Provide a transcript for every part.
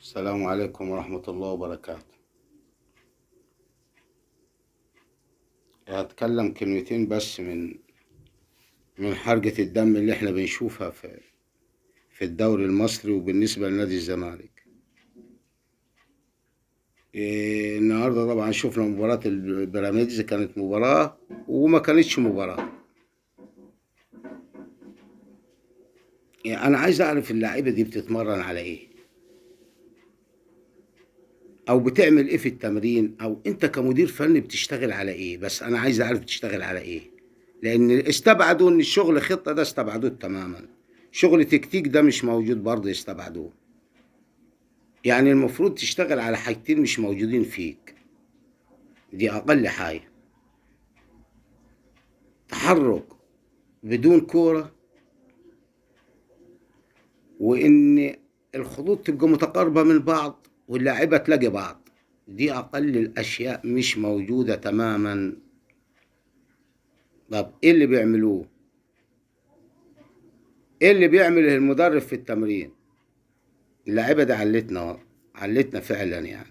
السلام عليكم ورحمة الله وبركاته. هتكلم كلمتين بس من حرقة الدم اللي احنا بنشوفها في الدوري المصري وبالنسبة لنادي الزمالك. النهاردة طبعا شفنا مباراة البيراميدز، كانت مباراة وما كانتش مباراة. يعني أنا عايز أعرف اللعيبة دي بتتمرن على إيه، أو بتعمل إيه في التمرين، أو أنت كمدير فني بتشتغل على إيه. بس أنا عايز أعرف بتشتغل على إيه، لأن استبعدوا إن الشغل خطة، ده استبعدوه تماما. شغل تكتيك ده مش موجود برضه، يستبعدوه. يعني المفروض تشتغل على حاجتين مش موجودين فيك، دي أقل حاجة: تحرك بدون كورة، وإن الخطوط تبقى متقاربة من بعض واللاعيبة تلاقي بعض. دي أقل الأشياء مش موجودة تماما. طب إيه اللي بيعملوه؟ إيه اللي بيعمله المدرب في التمرين؟ اللاعيبة دي علتنا فعلا.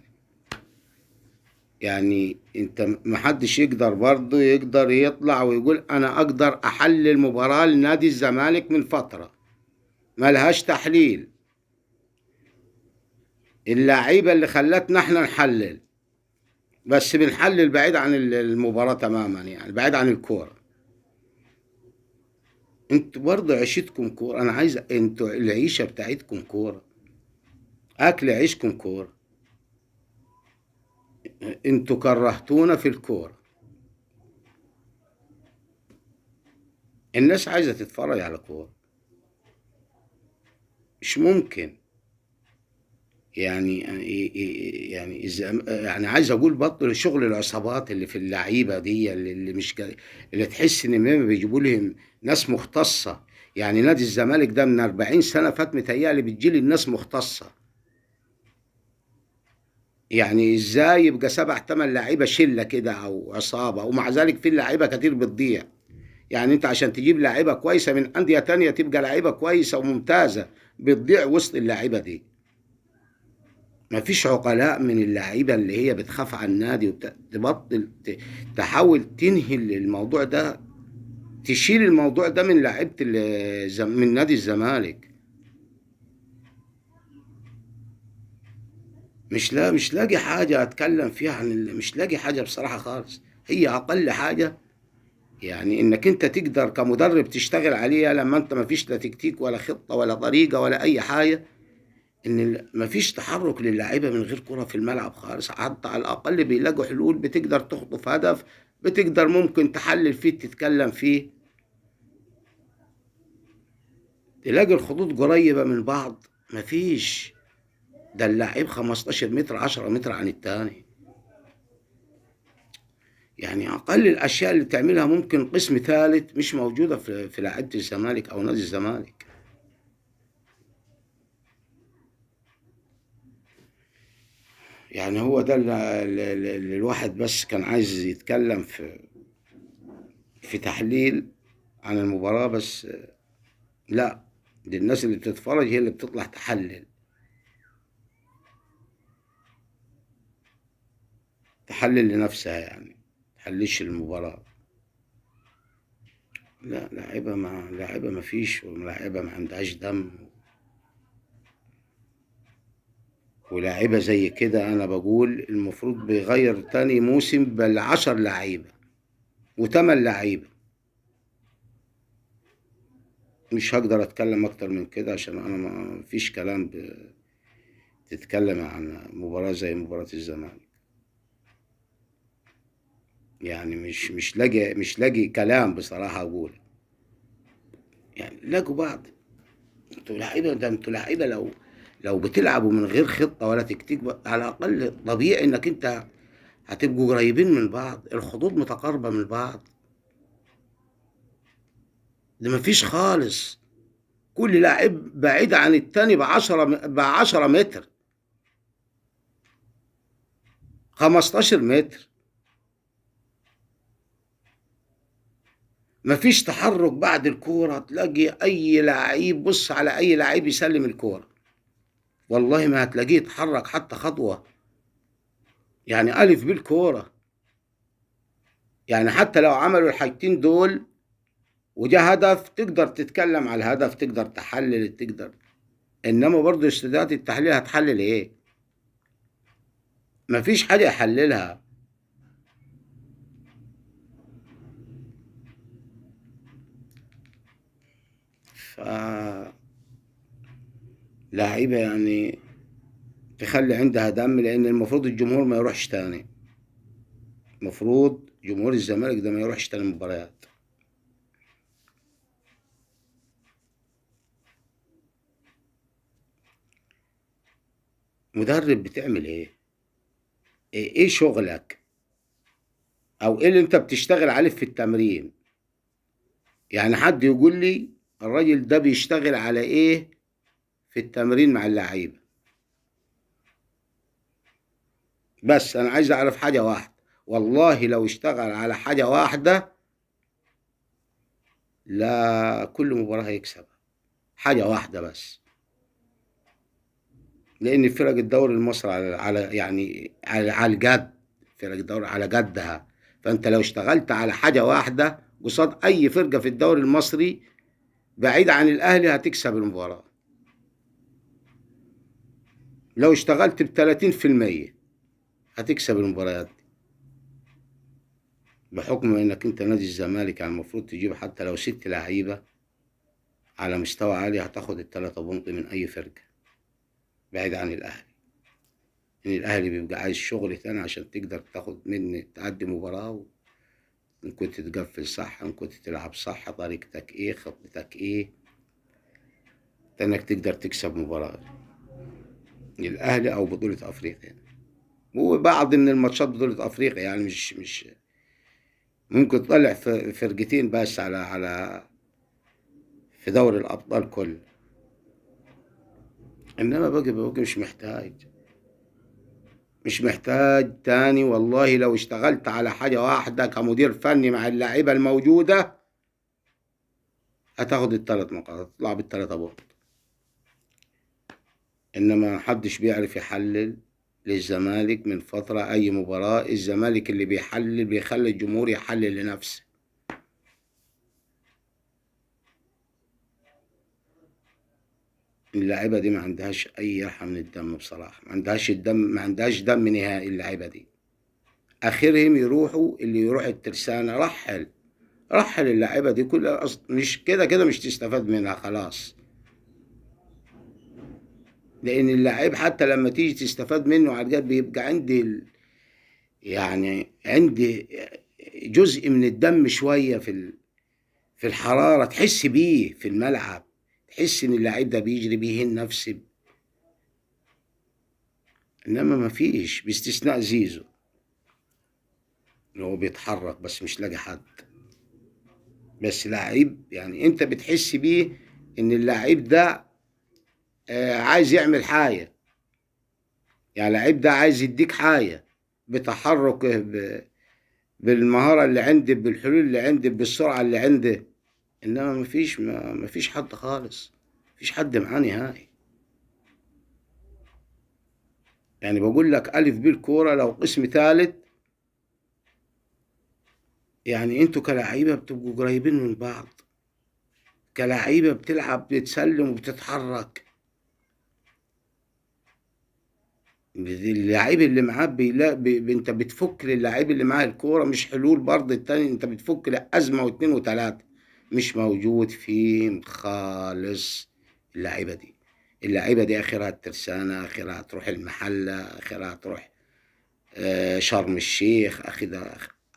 يعني انت محدش يقدر برضه يقدر يطلع ويقول انا اقدر احلل مباراة لنادي الزمالك من فترة، ملهاش تحليل. اللعيبة اللي خلتنا احنا نحلل، بس بنحلل بعيد عن المباراة تماما، يعني بعيد عن الكورة. انتوا برضه عيشتكم كورة، انا عايز انتوا العيشة بتاعتكم كورة، اكل عيشكم كورة. انتوا كرهتونا في الكورة. الناس عايزة تتفرج على كورة، مش ممكن. يعني عايز اقول بطل شغل العصابات اللي في اللعيبه دي، اللي مش اللي تحس ان هم بيجيبوا لهم ناس مختصه. يعني نادي الزمالك ده من 40 سنه فات متهيألي بتجيلي الناس مختصه. يعني ازاي يبقى سبع تمن لعيبه شله كده او عصابه، ومع ذلك في لعيبه كتير بتضيع. يعني انت عشان تجيب لعيبه كويسه من انديه تانية تبقى لعيبه كويسه وممتازه، بتضيع وسط اللعيبه دي. مفيش عقلاء من اللعيبة اللي هي بتخاف على النادي وتبطل تحاول تنهي الموضوع ده، تشيل الموضوع ده من لعيبة من نادي الزمالك. مش لاقي حاجة أتكلم فيها عن مش لاقي حاجة بصراحة خالص. هي أقل حاجة يعني إنك أنت تقدر كمدرب تشتغل عليها لما أنت مفيش لا تكتيك ولا خطة ولا طريقة ولا أي حاجة. ان مفيش تحرك للاعيبه من غير كرة في الملعب خالص. حتى على الاقل بيلاقوا حلول، بتقدر تخطف هدف، بتقدر ممكن تحلل فيه تتكلم فيه، تلاقي الخطوط قريبه من بعض. مفيش. ده اللاعب 15 متر 10 متر عن التاني. يعني اقل الاشياء اللي تعملها ممكن قسم ثالث مش موجوده في لعيبه الزمالك او نادي الزمالك. يعني هو ده اللي الواحد بس كان عايز يتكلم في تحليل عن المباراة بس. لا، دي الناس اللي بتتفرج هي اللي بتطلع تحلل لنفسها، يعني تحللش المباراة. لا، لاعيبة ما فيش، ولاعيبة ما عندهاش دم. ولاعيبة زي كده أنا بقول المفروض بيغير تاني موسم بال10 لعيبة وتمن لعيبة. مش هقدر أتكلم أكتر من كده عشان أنا ما فيش كلام تتكلم عن مباراة زي مباراة الزمالك. يعني مش لاقي كلام بصراحة أقول. يعني لاقوا بعض. انتوا لعيبه، ده انتوا لعيبه. لو بتلعبوا من غير خطه ولا تكتيك على الاقل طبيعي انك انت هتبقوا قريبين من بعض، الخطوط متقاربه من بعض. ده مفيش خالص. كل لاعب بعيد عن التاني ب10 متر، 15 متر. مفيش تحرك بعد الكوره، تلاقي اي لعيب، بص على اي لعيب يسلم الكوره. والله ما هتلاقيه يتحرك حتى خطوة. يعني ألف بالكورة. يعني حتى لو عملوا الحاجتين دول وده هدف، تقدر تتكلم على الهدف، تقدر تحلل، تقدر. إنما برضه استوديوهات التحليل هتحلل إيه؟ مفيش حاجة يحللها. ف لعيبة يعني تخلي عندها دم، لأن المفروض الجمهور ما يروحش تاني. المفروض جمهور الزمالك ده ما يروحش تاني مباريات. مدرب بتعمل ايه؟ إيه شغلك؟ او ايه اللي انت بتشتغل عليه في التمرين؟ يعني حد يقول لي الراجل ده بيشتغل على ايه في التمرين مع اللعيبة؟ بس انا عايز اعرف حاجة واحدة. والله لو اشتغل على حاجة واحدة، لا كل مباراة هيكسبها. حاجة واحدة بس. لان فرق الدوري المصري على الجد. فرق الدوري على جدها. فانت لو اشتغلت على حاجة واحدة قصاد اي فرقة في الدوري المصري بعيد عن الاهلي هتكسب المباراة. لو اشتغلت ب30% هتكسب المباريات دي. بحكم انك انت نادي الزمالك، يعني المفروض تجيب حتى لو 6 لعيبة على مستوى عالي، هتاخد ال3 بونت من اي فرقة بعيد عن الاهلي. ان الاهلي بيبقى عايز شغل تاني عشان تقدر تاخد مني تعدي مباراة. ان كنت تقفل صح، ان كنت تلعب صح، طريقتك ايه، خطتك ايه، انك تقدر تكسب مباراة الاهلي او بطولة افريقيا. وبعض من الماتشات بطولة افريقيا، يعني مش ممكن تطلع فرقتين بس في دوري الابطال كله. انما باقي مش محتاج تاني. والله لو اشتغلت على حاجة واحدة كمدير فني مع اللعيبة الموجودة هتاخد ال3 نقاط، هتطلع بال3 بونت. انما محدش بيعرف يحلل للزمالك. من فترة اي مباراة الزمالك اللي بيحلل بيخلي الجمهور يحلل لنفسه. اللعيبة دي ما عندهاش اي رحمة من الدم بصراحة. ما عندهاش دم نهائي اللعيبة دي. اخرهم يروحوا اللي يروح الترسانة. رحل اللعيبة دي كلها. مش كده كده مش تستفاد منها خلاص. لان اللعيب حتى لما تيجي تستفاد منه على الجد بيبقى عندي جزء من الدم شوية في الحرارة، تحس بيه في الملعب. تحس ان اللعيب ده بيجري بيهن نفسه. انما ما فيش باستثناء زيزو اللي هو بيتحرك بس مش لاقي حد. بس لعيب يعني انت بتحس بيه ان اللعيب ده عايز يعمل حاجة. يعني اللعيب ده عايز يديك حاجة بتحركه، بالمهارة اللي عنده، بالحلول اللي عنده، بالسرعة اللي عنده. انما مفيش حد خالص. مفيش حد معاه نهائي. يعني بقول لك ألف بالكورة لو قسم ثالث. يعني انتوا كلاعيبة بتبقوا قريبين من بعض. كلاعيبة بتلعب بتسلم وبتتحرك. اللعيب اللي معاه انت بتفك للعيب اللي معاه الكورة. مش حلول برضه التاني، انت بتفك لأزمة واتنين وتلاتة. مش موجود فيهم خالص. اللعيبة دي آخرها الترسانة، آخرها تروح المحلة، آخرها تروح شرم الشيخ،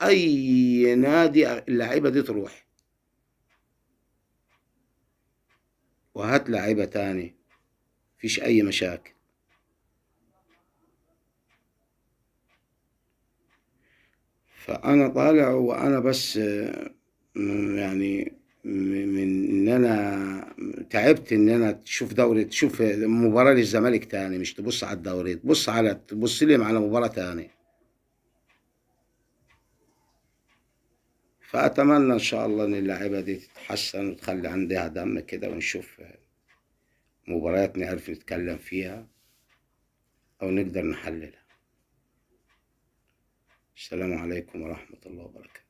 أي نادي اللعيبة دي تروح. وهات لعيبة تاني مفيش أي مشاكل. فأنا طالع وأنا بس يعني من إن أنا تعبت إن أنا تشوف مباراة للزمالك تاني. مش تبص على الدوري، تبص لي على مباراة تاني. فأتمنى إن شاء الله إن اللاعيبة دي تتحسن وتخلي عندها دم كده، ونشوف مباريات نعرف نتكلم فيها. أو نقدر نحللها. السلام عليكم ورحمة الله وبركاته.